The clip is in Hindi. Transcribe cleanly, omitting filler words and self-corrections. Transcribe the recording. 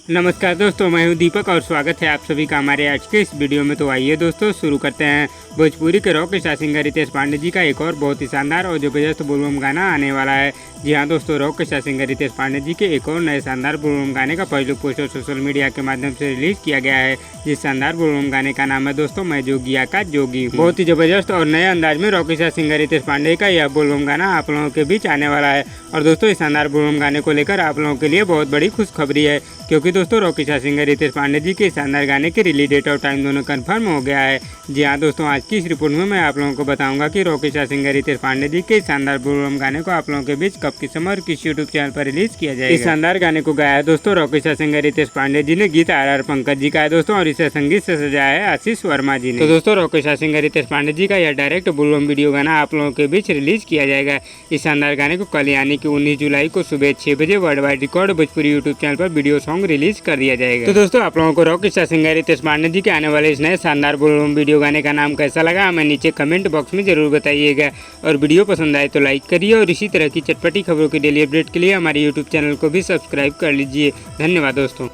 नमस्कार दोस्तों, मैं हूं दीपक और स्वागत है आप सभी का हमारे आज के इस वीडियो में। तो आइए दोस्तों शुरू करते हैं। भोजपुरी के rock star singer Ritesh Pandey ji का एक और बहुत ही शानदार और जबरदस्त बोलबम गाना आने वाला है। जी हाँ दोस्तों, rock star singer Ritesh Pandey ji के एक और नए शानदार बोलबम गाने का पहले पोस्टर सोशल मीडिया के माध्यम से रिलीज किया गया है। जिस शानदार बोलबम गाने का नाम है दोस्तों मैं जोगिया का जोगी हूं। बहुत ही जबरदस्त और नए अंदाज में rock star singer Ritesh Pandey का यह बोलबम गाना आप लोगों के बीच आने वाला है। और दोस्तों इस शानदार बोलबम गाने को लेकर आप लोगों के लिए बहुत बड़ी खुशखबरी है, क्योंकि दोस्तों rock star singer Ritesh Pandey ji के शानदार गाने की रिलीज डेट और टाइम दोनों कंफर्म हो गया है। जी हाँ दोस्तों, आज की इस रिपोर्ट में मैं आप लोगों को बताऊंगा कि rock star singer Ritesh Pandey ji के शानदार बोलबम गाने को आप लोगों के बीच कब, किस समय और किस यूट्यूब चैनल पर रिलीज किया जाएगा। इस शानदार गाने को गाया है दोस्तों rock star singer Ritesh Pandey ji ने, गीत आर पंकज जी का है दोस्तों, और इसे संगीत से सजाया है आशीष वर्मा जी ने। तो दोस्तों rock star singer Ritesh Pandey ji का यह डायरेक्ट बोलबम वीडियो गाना आप लोगों के बीच रिलीज किया जाएगा। इस शानदार गाने को कल यानी कि 19 जुलाई को सुबह 6 बजे world wide record Bhojpuri YouTube channel पर वीडियो सॉन्ग रिलीज कर दिया जाएगा। तो दोस्तों आप लोगों को rock star singer Ritesh Pandey ji के आने वाले इस नए शानदार बोलबम वीडियो गाने का नाम कैसा लगा हमें नीचे कमेंट बॉक्स में जरूर बताइएगा। और वीडियो पसंद आए तो लाइक करिए और इसी तरह की चटपटी खबरों की डेली अपडेट के लिए हमारे यूट्यूब चैनल को भी सब्सक्राइब कर लीजिए। धन्यवाद दोस्तों।